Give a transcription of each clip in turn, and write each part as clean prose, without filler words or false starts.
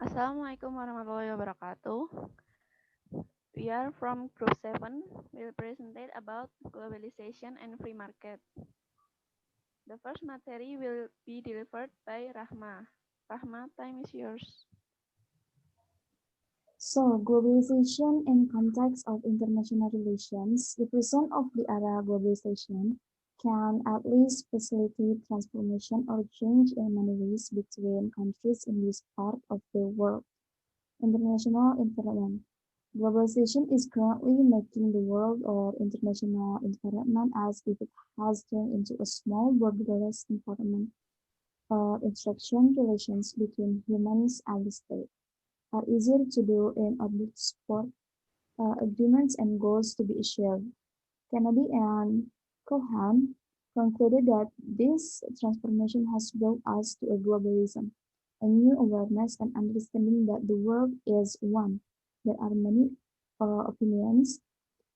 Assalamualaikum warahmatullahi wabarakatuh. We are from Group 7. We'll present about globalization and free market. The first material will be delivered by Rahma. Rahma, time is yours. So, globalization in context of international relations, the present of the era globalization can at least facilitate transformation or change in many ways between countries in this part of the world. International environment. Globalization is currently making the world or international environment as if it has turned into a small borderless environment or interaction relations between humans and the state are easier to do in orbit sport agreements and goals to be shared. Kennedy and Cohen concluded that this transformation has brought us to a globalism, a new awareness and understanding that the world is one. There are many opinions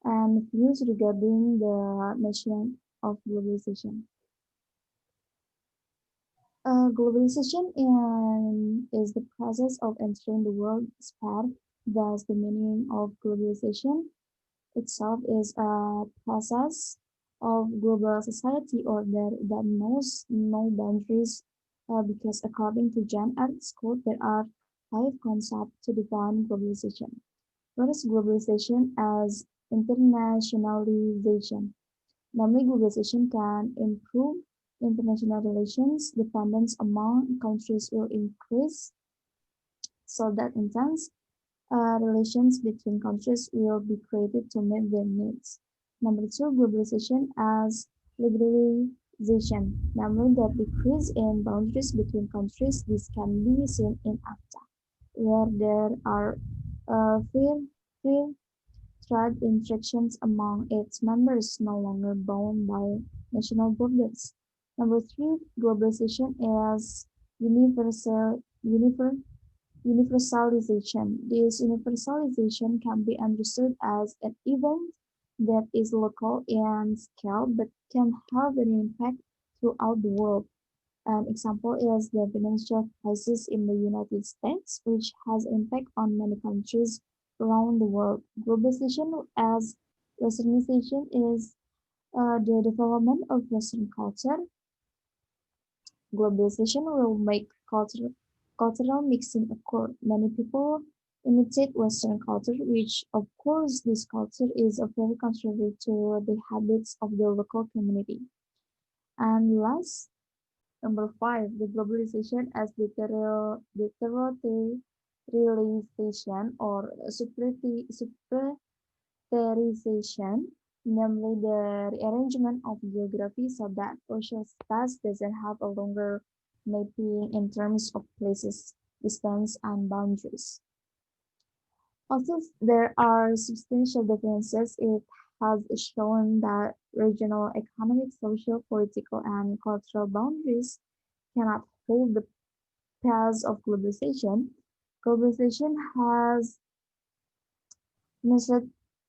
and views regarding the nation of globalization. Globalization is the process of entering the world sphere. Thus, the meaning of globalization itself is a process of global society order that knows no boundaries because according to John R. Scott, there are five concepts to define globalization. First, globalization as internationalization. Namely, globalization can improve international relations. Dependence among countries will increase so that intense relations between countries will be created to meet their needs. Number two, globalization as liberalization, namely that decrease in boundaries between countries. This can be seen in ACTA, where there are free trade interactions among its members no longer bound by national borders. Number three, globalization is universalization. This universalization can be understood as an event that is local in scale but can have an impact throughout the world. An example is the financial crisis in the United States, which has impact on many countries around the world. Globalization as Westernization is the development of Western culture. Globalization will make cultural mixing occur. Many people imitate Western culture, which of course this culture is very contrary to the habits of the local community. And last, number five, the globalization as deteriorization or supertarization, namely the rearrangement of geography so that social status doesn't have a longer mapping in terms of places, distance, and boundaries. Although there are substantial differences, it has shown that regional economic, social, political, and cultural boundaries cannot hold the pace of globalization. Globalization has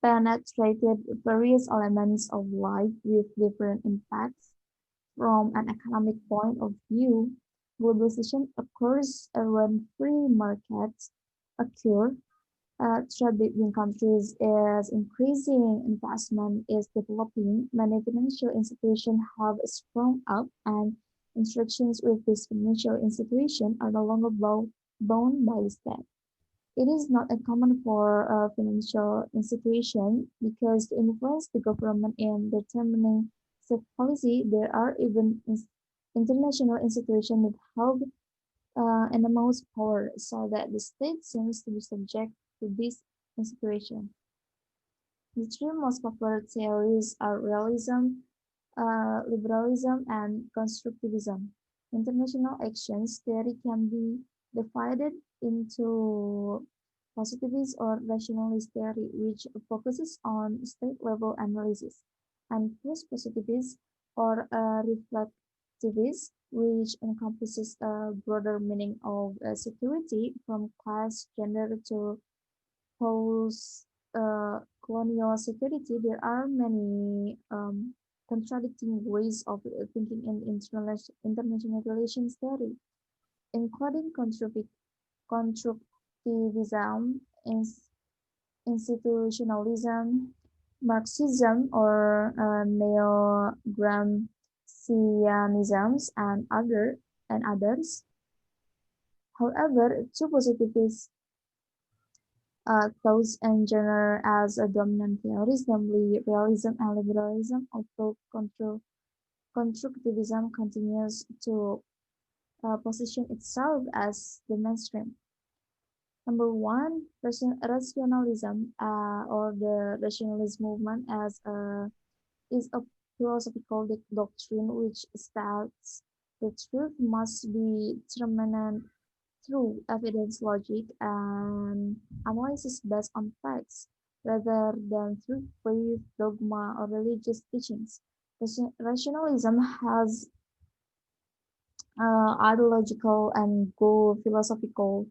penetrated various elements of life with different impacts. From an economic point of view, globalization occurs when free markets occur. Trade between countries is increasing, investment is developing, many financial institutions have sprung up, and instructions with this financial institution are no longer bound by the state. It is not uncommon for a financial institution because to influence the government in determining state policy, there are even international institutions that hold enormous power, so that the state seems to be subject to this institution. The three most popular theories are realism, liberalism, and constructivism. International actions theory can be divided into positivist or rationalist theory, which focuses on state-level analysis, and post-positivist or reflectivist, which encompasses a broader meaning of security from class, gender to post-colonial security. There are many contradicting ways of thinking in international relations theory, including constructivism, institutionalism, Marxism or neo-Gramscianisms and others. However, two positivist thoughts in general as a dominant theories, namely realism and liberalism, although constructivism continues to position itself as the mainstream. Number one, rationalism or the rationalist movement is a philosophical doctrine which states the truth must be determined through evidence, logic, and analysis based on facts, rather than through faith, dogma, or religious teachings. Rationalism has ideological and goal philosophical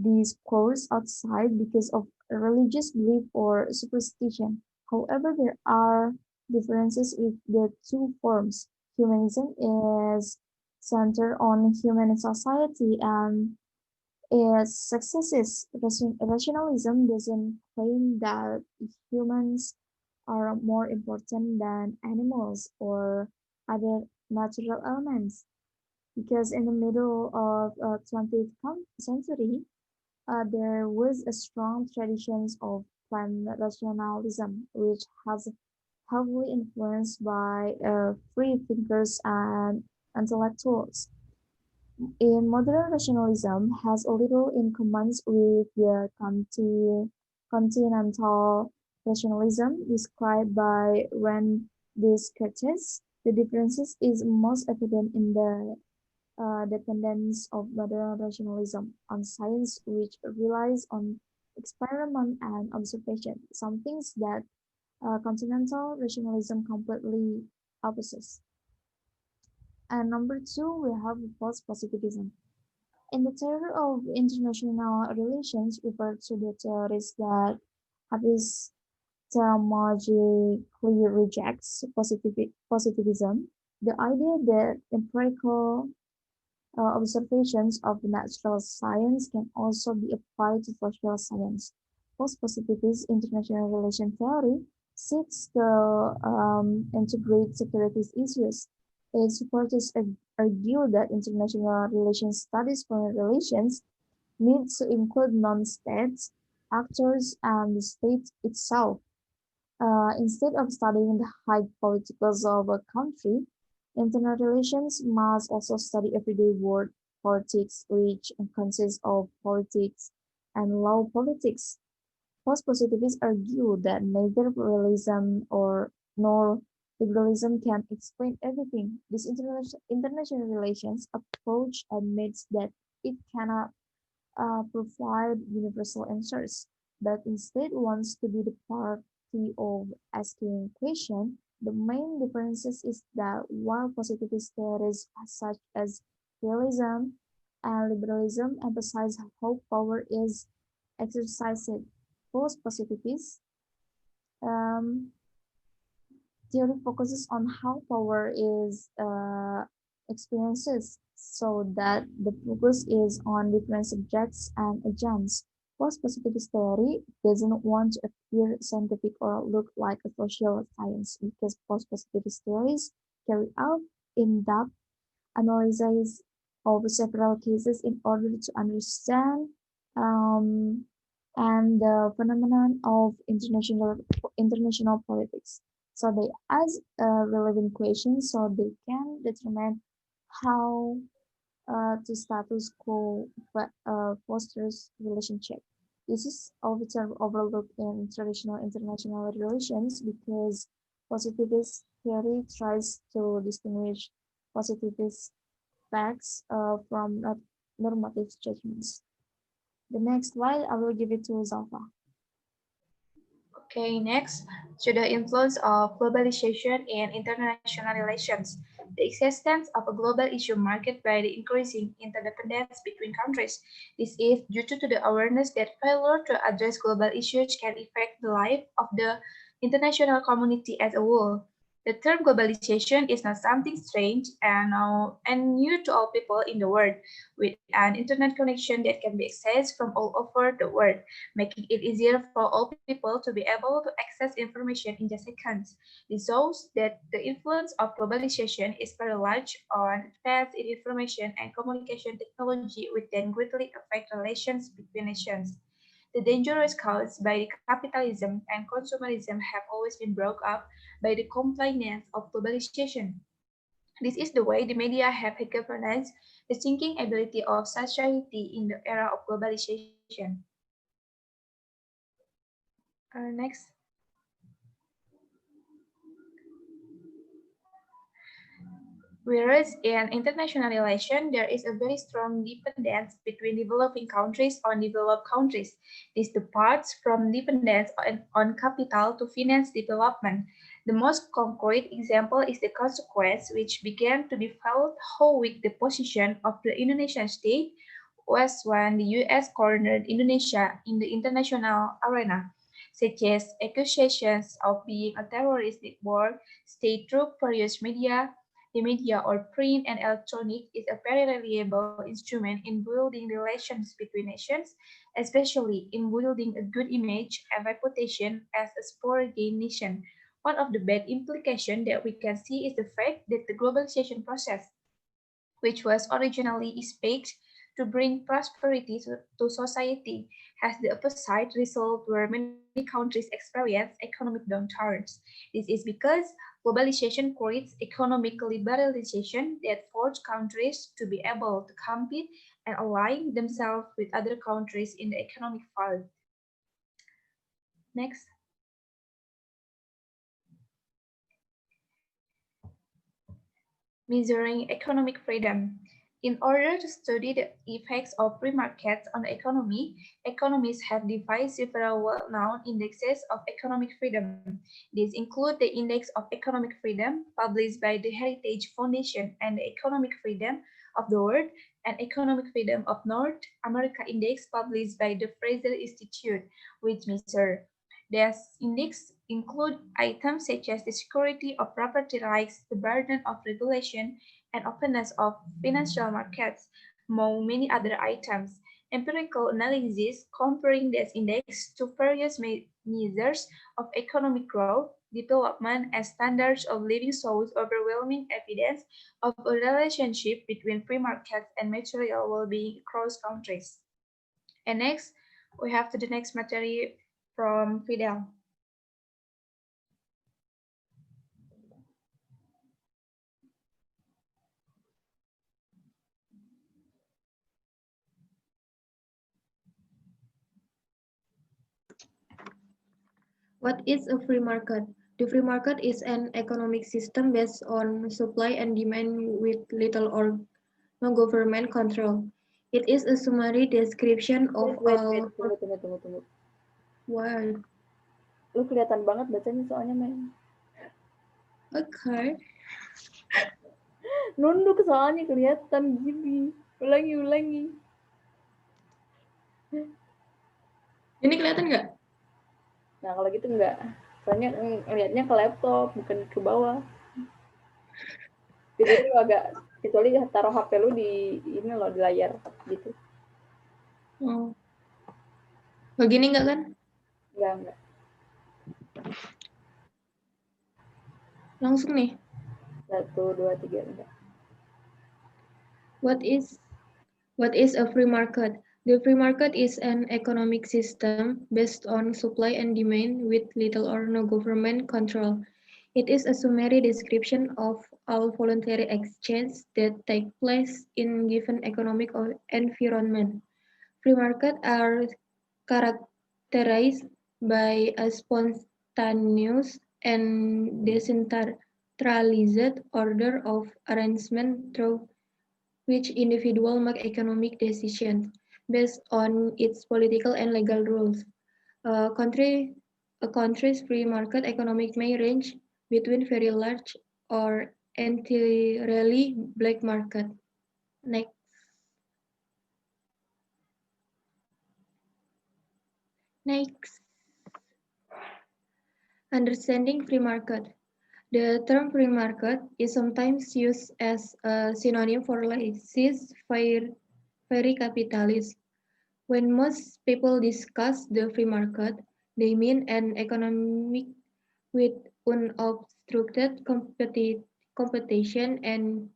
discourse outside because of religious belief or superstition. However, there are differences with the two forms. Humanism is centered on human society and its successes. Rationalism doesn't claim that humans are more important than animals or other natural elements because in the middle of 20th century, there was a strong tradition of plant rationalism, which has heavily influenced by free thinkers and intellectuals. In modern rationalism has a little in common with the continental rationalism described by Rand Descartes. The differences is most evident in the dependence of modern rationalism on science, which relies on experiment and observation, some things that continental rationalism completely opposes. And number two, we have false positivism. In the theory of international relations, refer to the theories that epistemologically rejects positivism, the idea that empirical observations of natural science can also be applied to social science. Post-positivist international relation theory seeks to integrate security issues. Its supporters argue that international relations studies foreign relations needs to include non-states, actors, and the state itself. Instead of studying the high politicals of a country, internal relations must also study everyday world politics, which consists of politics and law politics. Post-positivists argue that neither realism or nor liberalism can explain everything. This international relations approach admits that it cannot provide universal answers, but instead wants to be the party of asking questions. The main differences is that while positivist theories such as realism and liberalism emphasize how power is exercised, post-positivists um, theory focuses on how power is experiences so that the focus is on different subjects and agents. Post-positivist theory doesn't want to appear scientific or look like a social science because post-positivist theories carry out in-depth analysis of several cases in order to understand um, and the phenomenon of international politics. So they ask relevant questions so they can determine how the status quo fosters relationship. This is often overlooked in traditional international relations because positivist theory tries to distinguish positivist facts from normative judgments. The next slide, I will give it to Zalfa. Okay, next, to the influence of globalization in international relations. The existence of a global issue marked by the increasing interdependence between countries. This is due to the awareness that failure to address global issues can affect the life of the international community as a whole. The term globalization is not something strange and new to all people in the world, with an internet connection that can be accessed from all over the world, making it easier for all people to be able to access information in just seconds. This shows that the influence of globalization is very large on advances in information and communication technology, which then greatly affect relations between nations. The dangers caused by capitalism and consumerism have always been brought up by the compliance of globalization. This is the way the media have governance the thinking ability of society in the era of globalization. Next. Whereas in international relation, there is a very strong dependence between developing countries on developed countries. This departs from dependence on capital to finance development. The most concrete example is the consequence which began to be felt how weak the position of the Indonesian state was when the US cornered Indonesia in the international arena, such as accusations of being a terrorist network, state through various media, the media or print and electronic is a very reliable instrument in building relations between nations, especially in building a good image and reputation as a sport game nation. One of the bad implications that we can see is the fact that the globalization process, which was originally expected to bring prosperity to society, has the opposite result where many countries experience economic downturns. This is because globalization creates economic liberalization that forces countries to be able to compete and align themselves with other countries in the economic field. Next. Measuring economic freedom. In order to study the effects of free markets on the economy, economists have devised several well-known indexes of economic freedom. These include the Index of Economic Freedom, published by the Heritage Foundation, and the Economic Freedom of the World, and Economic Freedom of North America Index, published by the Fraser Institute, which measure these index include items such as the security of property rights, the burden of regulation, and openness of financial markets, among many other items. Empirical analysis comparing these index to various measures of economic growth, development, and standards of living shows overwhelming evidence of a relationship between free markets and material well-being across countries. And next, we have to the next material from Fidel. What is a free market? The free market is an economic system based on supply and demand with little or no government control. It is a summary description of Wait, all tunggu. what? Lu kelihatan banget bacanya soalnya, men. Okay. Nunduk soalnya kelihatan, Gibi. Ulangi. Ini kelihatan nggak? Nah, kalau gitu enggak. Soalnya ngelihatnya ke laptop, bukan ke bawah. Jadi lu agak, kecuali taruh HP lu di ini loh, di layar gitu. Oh. Begini nggak kan? Enggak. Langsung nih. 1, 2, 3, enggak. What is a free market? The free market is an economic system based on supply and demand with little or no government control. It is a summary description of all voluntary exchange that take place in given economic environment. Free markets are characterized by a spontaneous and decentralized order of arrangement through which individuals make economic decisions based on its political and legal rules. A country, a country's free market economic may range between very large or entirely black market. Next. Next. Understanding free market. The term free market is sometimes used as a synonym for laissez-faire capitalism. When most people discuss the free market, they mean an economy with unobstructed competition and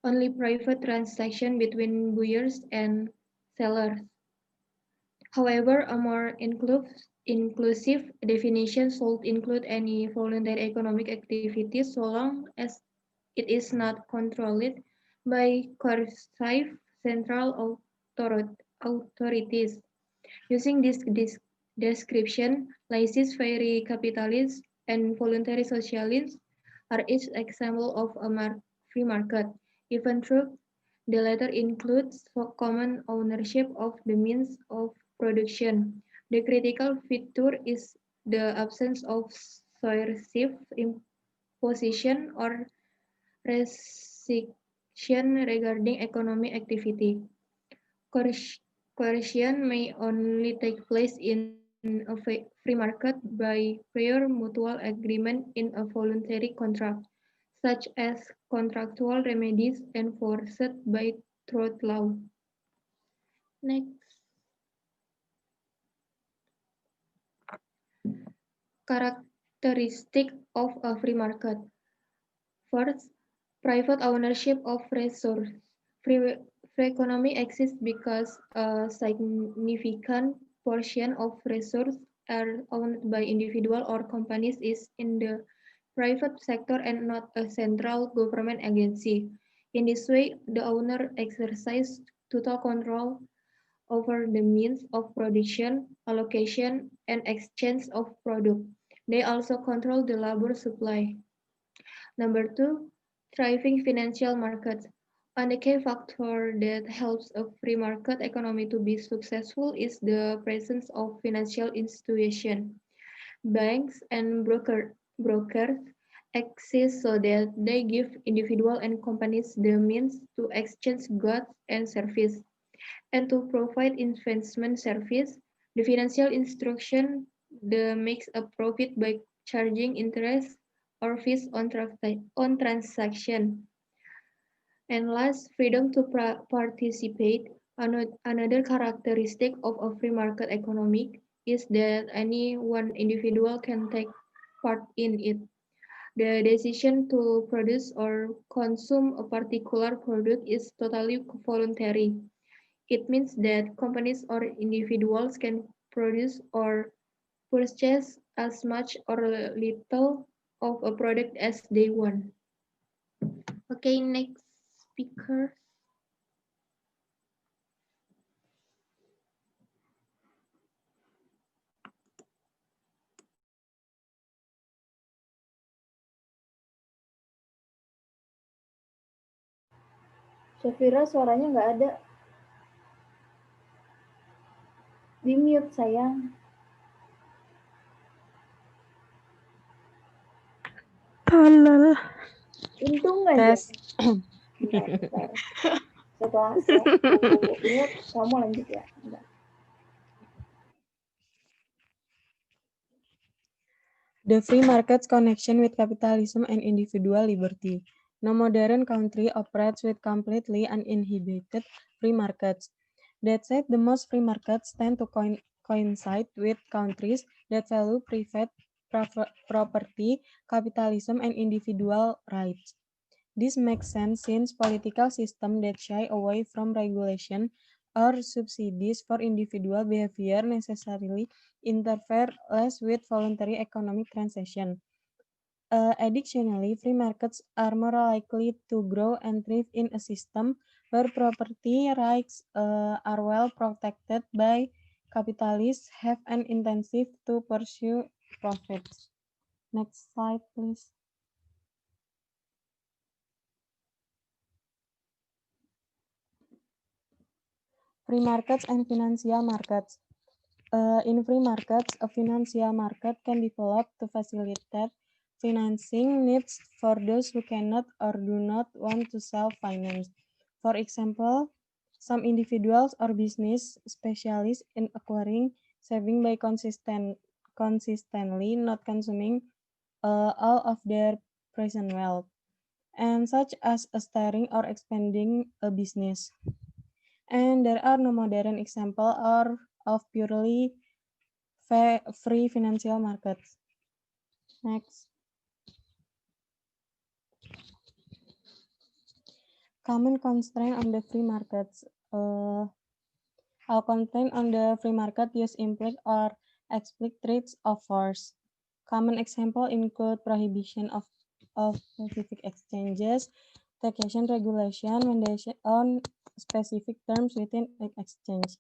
only private transaction between buyers and sellers. However, a more inclusive definition should include any voluntary economic activity so long as it is not controlled by coercive central authorities. Using this description, laissez-faire capitalism and voluntary socialism are each example of a free market, even though the latter includes common ownership of the means of production. The critical feature is the absence of coercive imposition or restriction regarding economic activity. Coercion may only take place in a free market by prior mutual agreement in a voluntary contract, such as contractual remedies enforced by tort law. Next, characteristic of a free market. First, private ownership of resources. Free, free economy exists because a significant portion of resources are owned by individual or companies is in the private sector and not a central government agency. In this way, the owner exercises total control over the means of production, allocation, and exchange of product. They also control the labor supply. Number two, thriving financial markets. And a key factor that helps a free market economy to be successful is the presence of financial institutions. Banks and brokers exist so that they give individuals and companies the means to exchange goods and services and to provide investment service. The financial institution makes a profit by charging interest or fees on transaction. And last, freedom to participate. Another characteristic of a free market economy is that any one individual can take part in it. The decision to produce or consume a particular product is totally voluntary. It means that companies or individuals can produce or purchase as much or little of a product as they want. Okay, next speaker. Syafira suaranya nggak ada. Di mute sayang. Tolol. Untung aja. Tes. Bentar. Setelah aku mute, kamu lanjut ya. Bentar. The free market's connection with capitalism and individual liberty. No modern country operates with completely uninhibited free markets. That said, the most free markets tend to coincide with countries that value private property, capitalism, and individual rights. This makes sense since political systems that shy away from regulation or subsidies for individual behavior necessarily interfere less with voluntary economic transaction. Additionally, free markets are more likely to grow and thrive in a system where property rights are well protected by capitalists have an incentive to pursue profits. Next slide, please. Free markets and financial markets. In free markets, a financial market can develop to facilitate financing needs for those who cannot or do not want to self-finance. For example, some individuals or business specialize in acquiring saving by consistently not consuming all of their present wealth, and such as starting or expanding a business. And there are no modern example or of purely free financial markets. Next, common constraint on the free markets. All constraint on the free market use implicit or explicit threats of force. Common example include prohibition of specific exchanges, taxation regulation, mandation on specific terms within an exchange,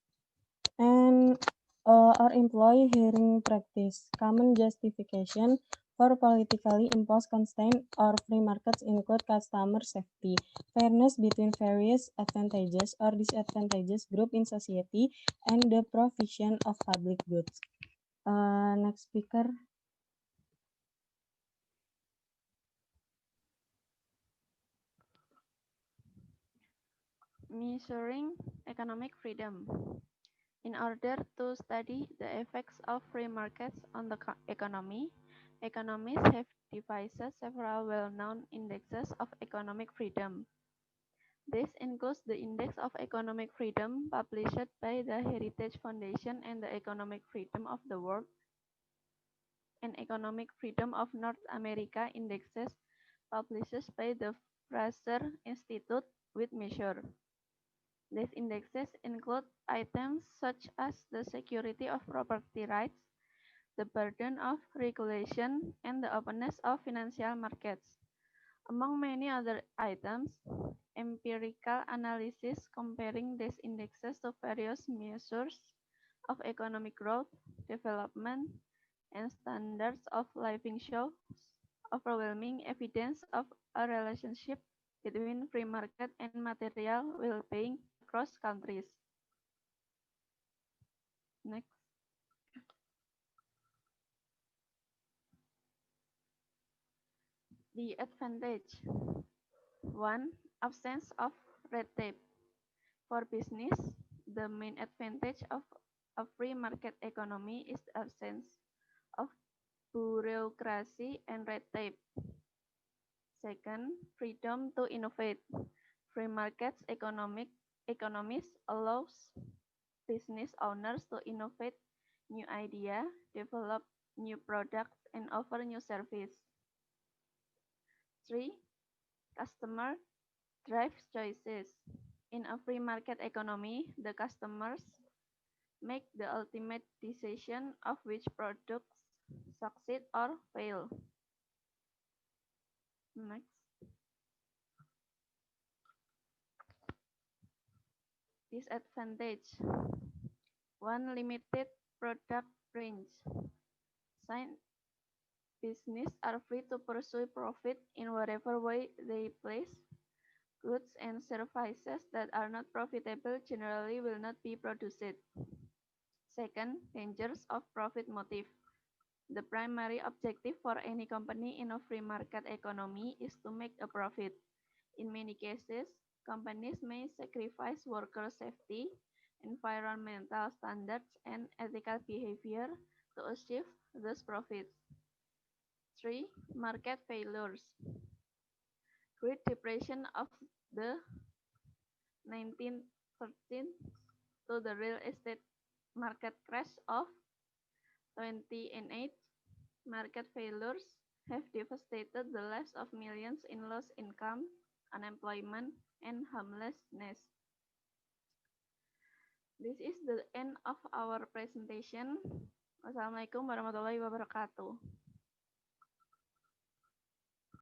and or employee hearing practice. Common justification for politically imposed constraint or free markets include customer safety, fairness between various advantages or disadvantages group in society, and the provision of public goods. Next speaker. Measuring economic freedom. In order to study the effects of free markets on the economy, economists have devised several well-known indexes of economic freedom. This includes the Index of Economic Freedom published by the Heritage Foundation and the Economic Freedom of the World and Economic Freedom of North America indexes published by the Fraser Institute with measure. These indexes include items such as the security of property rights, the burden of regulation, and the openness of financial markets. Among many other items, empirical analysis comparing these indexes to various measures of economic growth, development, and standards of living shows overwhelming evidence of a relationship between free market and material well-being across countries. Next, the advantage. 1. Absence of red tape. For business, the main advantage of a free market economy is the absence of bureaucracy and red tape. Second, freedom to innovate. Free markets economies allows business owners to innovate new idea, develop new products, and offer new service. 3. Customer drives choices. In a free market economy, the customers make the ultimate decision of which products succeed or fail. Next, disadvantage. 1. Limited product range. Since business are free to pursue profit in whatever way they please, goods and services that are not profitable generally will not be produced. Second, dangers of profit motive. The primary objective for any company in a free market economy is to make a profit. In many cases, companies may sacrifice worker safety, environmental standards, and ethical behavior to achieve those profits. 3. Market failures. Great Depression of the 1913 to the real estate market crash of 2008, market failures have devastated the lives of millions in lost income, unemployment, and homelessness. This is the end of our presentation. Wassalamualaikum warahmatullahi wabarakatuh.